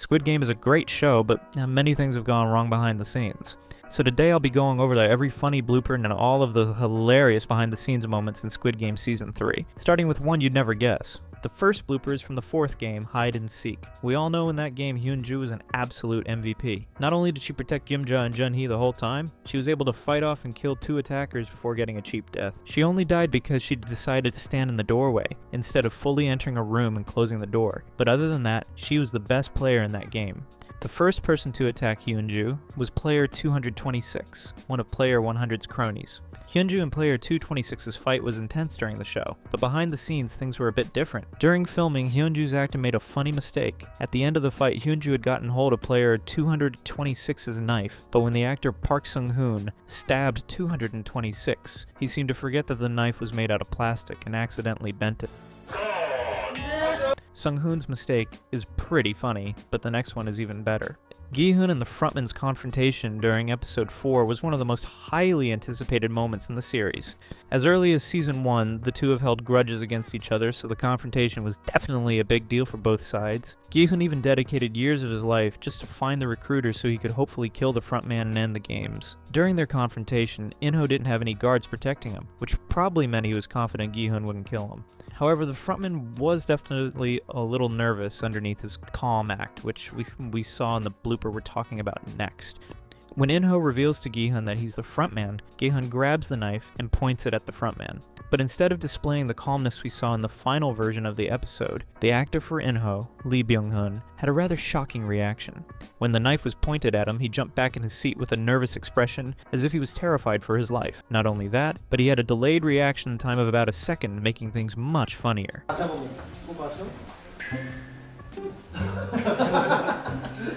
Squid Game is a great show, but many things have gone wrong behind the scenes. So today I'll be going over every funny blooper and all of the hilarious behind the scenes moments in Squid Game Season 3, starting with one you'd never guess. The first blooper is from the fourth game, Hide and Seek. We all know in that game Hyun-ju was an absolute MVP. Not only did she protect Jim-ja and Jun-hee the whole time, she was able to fight off and kill 2 attackers before getting a cheap death. She only died because she decided to stand in the doorway, instead of fully entering a room and closing the door. But other than that, she was the best player in that game. The first person to attack Hyun-ju was player 226, one of player 100's cronies. Hyun-ju and player 226's fight was intense during the show, but behind the scenes things were a bit different. During filming, Hyun-ju's actor made a funny mistake. At the end of the fight, Hyun-ju had gotten hold of player 226's knife, but when the actor Park Sung-hoon stabbed 226, he seemed to forget that the knife was made out of plastic and accidentally bent it. Sung-hoon's mistake is pretty funny, but the next one is even better. Gi-hun and the frontman's confrontation during episode 4 was one of the most highly anticipated moments in the series. As early as season 1, the two have held grudges against each other, so the confrontation was definitely a big deal for both sides. Gi-hun even dedicated years of his life just to find the recruiter so he could hopefully kill the frontman and end the games. During their confrontation, In-ho didn't have any guards protecting him, which probably meant he was confident Gi-hun wouldn't kill him. However, the frontman was definitely a little nervous underneath his calm act, which we saw in the blooper we're talking about next. When In-ho reveals to Gi-hun that he's the frontman, Gi-hun grabs the knife and points it at the frontman. But instead of displaying the calmness we saw in the final version of the episode, the actor for In-ho, Lee Byung-hun, had a rather shocking reaction. When the knife was pointed at him, he jumped back in his seat with a nervous expression, as if he was terrified for his life. Not only that, but he had a delayed reaction time of about a second, making things much funnier.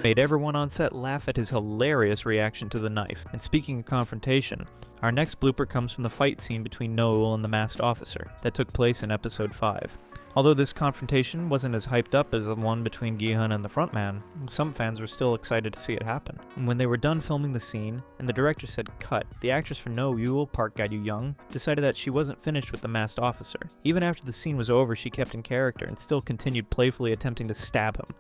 Made everyone on set laugh at his hilarious reaction to the knife. And speaking of confrontation, our next blooper comes from the fight scene between Noel and the masked officer that took place in episode 5. Although this confrontation wasn't as hyped up as the one between Gi-hun and the frontman, some fans were still excited to see it happen. And when they were done filming the scene, and the director said cut, the actress for Noel, Park Ga-young, decided that she wasn't finished with the masked officer. Even after the scene was over, she kept in character and still continued playfully attempting to stab him.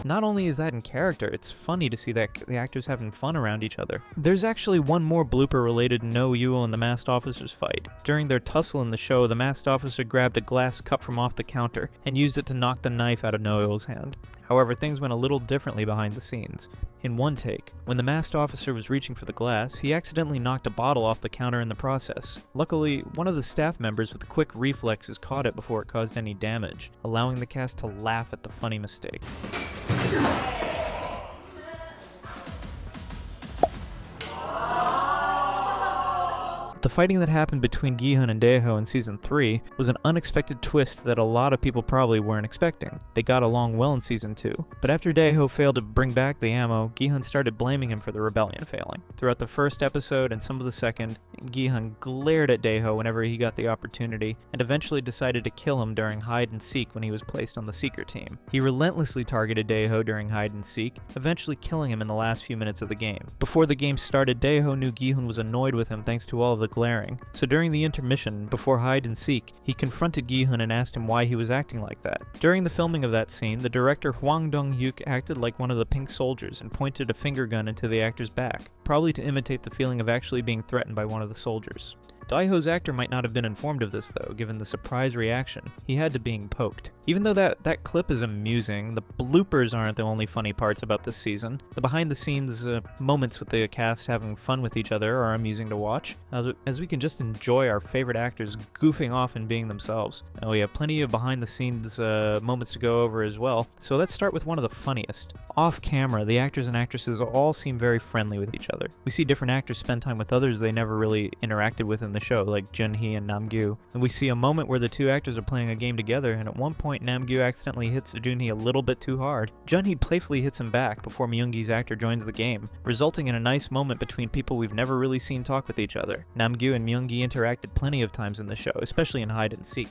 Not only is that in character, it's funny to see that the actors having fun around each other. There's actually one more blooper related to No Yul and the masked officer's fight. During their tussle in the show, the masked officer grabbed a glass cup from off the counter and used it to knock the knife out of No Yul's hand. However, things went a little differently behind the scenes. In one take, when the masked officer was reaching for the glass, he accidentally knocked a bottle off the counter in the process. Luckily, one of the staff members with quick reflexes caught it before it caused any damage, allowing the cast to laugh at the funny mistake. The fighting that happened between Gi-hun and Dae-ho in Season 3 was an unexpected twist that a lot of people probably weren't expecting. They got along well in Season 2, but after Dae-ho failed to bring back the ammo, Gi-hun started blaming him for the rebellion failing. Throughout the first episode and some of the second, Gi-hun glared at Dae-ho whenever he got the opportunity, and eventually decided to kill him during Hide and Seek when he was placed on the Seeker team. He relentlessly targeted Dae-ho during Hide and Seek, eventually killing him in the last few minutes of the game. Before the game started, Dae-ho knew Gi-hun was annoyed with him thanks to all of the glaring. So during the intermission, before Hide and Seek, he confronted Gi-hun and asked him why he was acting like that. During the filming of that scene, the director Hwang Dong-hyuk acted like one of the pink soldiers and pointed a finger gun into the actor's back, probably to imitate the feeling of actually being threatened by one of the soldiers. Dae-ho's actor might not have been informed of this though, given the surprise reaction he had to being poked. Even though that clip is amusing, the bloopers aren't the only funny parts about this season. The behind-the-scenes moments with the cast having fun with each other are amusing to watch, as we can just enjoy our favorite actors goofing off and being themselves. And we have plenty of behind-the-scenes moments to go over as well, so let's start with one of the funniest. Off-camera, the actors and actresses all seem very friendly with each other. We see different actors spend time with others they never really interacted with in the show, like Jun-hee and Nam-gyu. And we see a moment where the two actors are playing a game together, and at one point Nam-gyu accidentally hits Jun-hee a little bit too hard. Jun-hee playfully hits him back before Myung-gi's actor joins the game, resulting in a nice moment between people we've never really seen talk with each other. Nam-gyu and Myung-gi interacted plenty of times in the show, especially in Hide and Seek.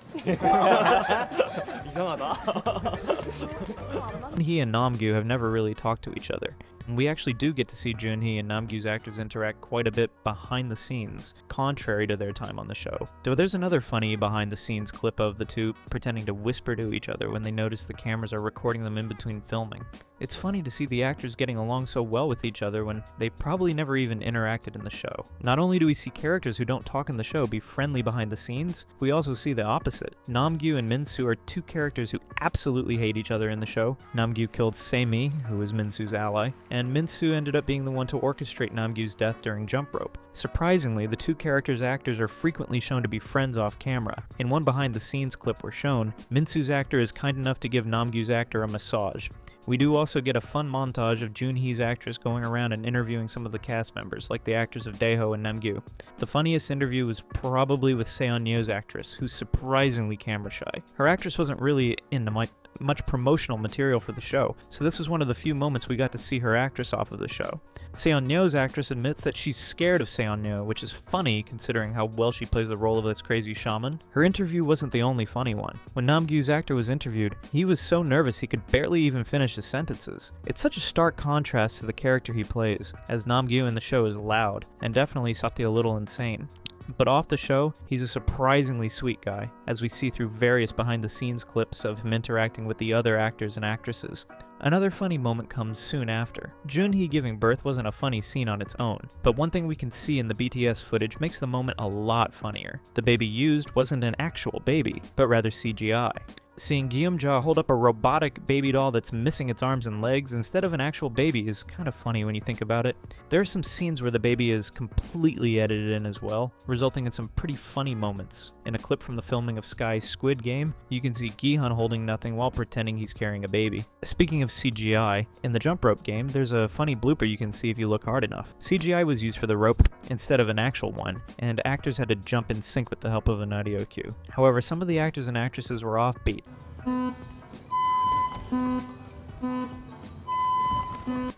He and Nam-gyu have never really talked to each other. And we actually do get to see Junhee and Namgyo's actors interact quite a bit behind the scenes, contrary to their time on the show. Though there's another funny behind the scenes clip of the two pretending to whisper to each other when they notice the cameras are recording them in between filming. It's funny to see the actors getting along so well with each other when they probably never even interacted in the show. Not only do we see characters who don't talk in the show be friendly behind the scenes, we also see the opposite. Namgyu and Minsu are two characters who absolutely hate each other in the show. Namgyu killed Seimi, who was Minsu's ally, and Minsu ended up being the one to orchestrate Namgyu's death during Jump Rope. Surprisingly, the two characters' actors are frequently shown to be friends off camera. In one behind-the-scenes clip we're shown, Minsu's actor is kind enough to give Namgyu's actor a massage. We do also get a fun montage of Junhee's actress going around and interviewing some of the cast members, like the actors of Daeho and Namgyu. The funniest interview was probably with Seon-yeo's actress, who's surprisingly camera shy. Her actress wasn't really into much promotional material for the show, so this was one of the few moments we got to see her actress off of the show. Seon-yeo's actress admits that she's scared of Seon-yeo, which is funny considering how well she plays the role of this crazy shaman. Her interview wasn't the only funny one. When Namgyo's actor was interviewed, he was so nervous he could barely even finish his sentences. It's such a stark contrast to the character he plays, as Namgyu in the show is loud, and definitely Sati a little insane. But off the show, he's a surprisingly sweet guy, as we see through various behind-the-scenes clips of him interacting with the other actors and actresses. Another funny moment comes soon after. Junhee giving birth wasn't a funny scene on its own, but one thing we can see in the BTS footage makes the moment a lot funnier. The baby used wasn't an actual baby, but rather CGI. Seeing Gyeomja hold up a robotic baby doll that's missing its arms and legs instead of an actual baby is kind of funny when you think about it. There are some scenes where the baby is completely edited in as well, resulting in some pretty funny moments. In a clip from the filming of Sky's Squid Game, you can see Gi-hun holding nothing while pretending he's carrying a baby. Speaking of CGI, in the jump rope game, there's a funny blooper you can see if you look hard enough. CGI was used for the rope instead of an actual one, and actors had to jump in sync with the help of an audio cue. However, some of the actors and actresses were offbeat.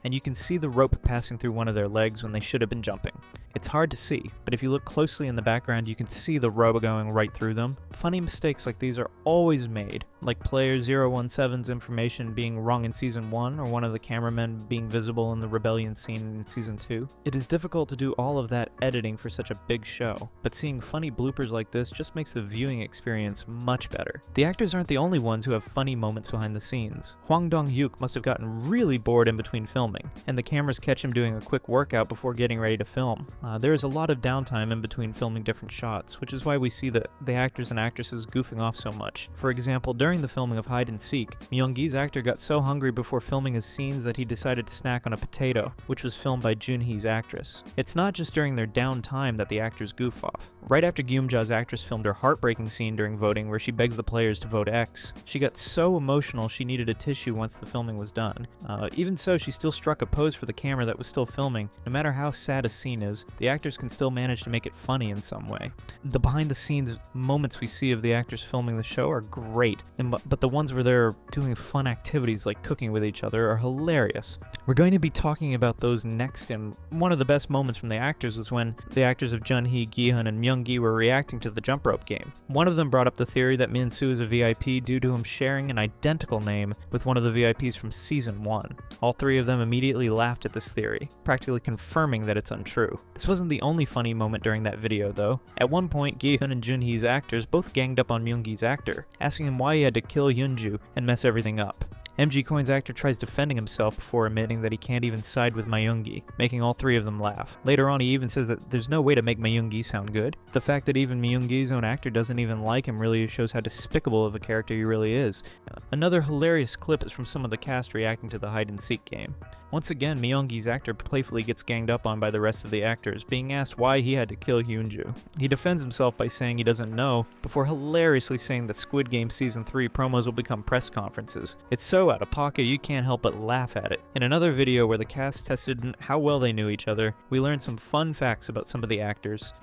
And you can see the rope passing through one of their legs when they should have been jumping. It's hard to see, but if you look closely in the background, you can see the rope going right through them. Funny mistakes like these are always made, like player 017's information being wrong in Season 1, or one of the cameramen being visible in the rebellion scene in Season 2. It is difficult to do all of that editing for such a big show, but seeing funny bloopers like this just makes the viewing experience much better. The actors aren't the only ones who have funny moments behind the scenes. Hwang Dong-hyuk must have gotten really bored in between filming, and the cameras catch him doing a quick workout before getting ready to film. There is a lot of downtime in between filming different shots, which is why we see the actors and actresses goofing off so much. For example, during the filming of Hide and Seek, Myung-gi's actor got so hungry before filming his scenes that he decided to snack on a potato, which was filmed by Junhee's actress. It's not just during their downtime that the actors goof off. Right after Gyeomja's actress filmed her heartbreaking scene during voting where she begs the players to vote X, she got so emotional she needed a tissue once the filming was done. Even so, she still struck a pose for the camera that was still filming. No matter how sad a scene is, the actors can still manage to make it funny in some way. The behind-the-scenes moments we see of the actors filming the show are great, but the ones where they're doing fun activities like cooking with each other are hilarious. We're going to be talking about those next, and one of the best moments from the actors was when the actors of Junhee, Gi-hun, and Myung-gi were reacting to the jump rope game. One of them brought up the theory that Minsu is a VIP due to him sharing an identical name with one of the VIPs from Season 1. All three of them immediately laughed at this theory, practically confirming that it's untrue. This wasn't the only funny moment during that video, though. At one point, Gi-hun and Junhee's actors both ganged up on Myung-gi's actor, asking him why he had to kill Hyunju and mess everything up. MG Coin's actor tries defending himself before admitting that he can't even side with Myung-gi, making all three of them laugh. Later on, he even says that there's no way to make Myung-gi sound good. The fact that even Myung-gi's own actor doesn't even like him really shows how despicable of a character he really is. Another hilarious clip is from some of the cast reacting to the hide-and-seek game. Once again, Myung-gi's actor playfully gets ganged up on by the rest of the actors, being asked why he had to kill Hyunju. He defends himself by saying he doesn't know, before hilariously saying that Squid Game Season 3 promos will become press conferences. It's so out of pocket you can't help but laugh at it. In another video where the cast tested how well they knew each other, we learned some fun facts about some of the actors.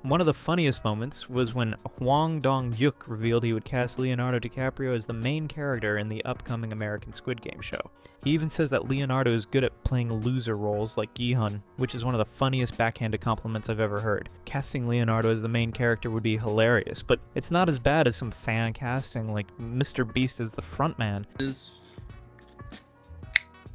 One of the funniest moments was when Hwang Dong-hyuk revealed he would cast Leonardo DiCaprio as the main character in the upcoming American Squid Game show. He even says that Leonardo is good at playing loser roles like Gi-hun, which is one of the funniest backhanded compliments I've ever heard. Casting Leonardo as the main character would be hilarious, but it's not as bad as some fan casting like Mr. Beast as the frontman.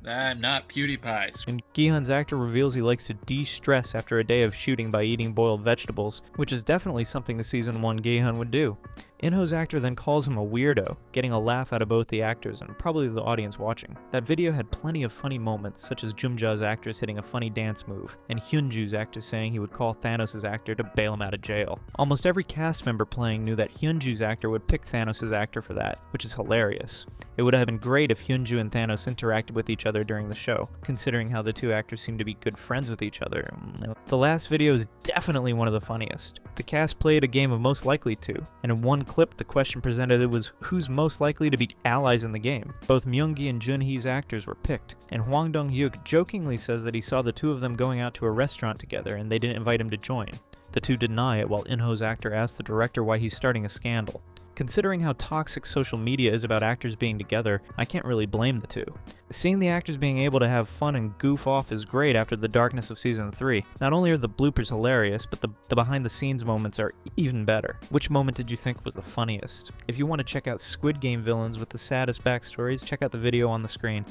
I'm not PewDiePie. And Gi-hun's actor reveals he likes to de-stress after a day of shooting by eating boiled vegetables, which is definitely something the Season 1 Gi-hun would do. In-ho's actor then calls him a weirdo, getting a laugh out of both the actors and probably the audience watching. That video had plenty of funny moments, such as Jumja's actress hitting a funny dance move, and Hyunju's actor saying he would call Thanos' actor to bail him out of jail. Almost every cast member playing knew that Hyunju's actor would pick Thanos' actor for that, which is hilarious. It would have been great if Hyunju and Thanos interacted with each other during the show, considering how the two actors seem to be good friends with each other. The last video is definitely one of the funniest. The cast played a game of Most Likely To, and in one clip the question presented was who's most likely to be allies in the game. Both Myung-gi and Jun-hee's actors were picked, and Hwang Dong-hyuk jokingly says that he saw the two of them going out to a restaurant together and they didn't invite him to join. The two deny it while In-ho's actor asks the director why he's starting a scandal. Considering how toxic social media is about actors being together, I can't really blame the two. Seeing the actors being able to have fun and goof off is great after the darkness of Season 3. Not only are the bloopers hilarious, but the behind-the-scenes moments are even better. Which moment did you think was the funniest? If you want to check out Squid Game villains with the saddest backstories, check out the video on the screen.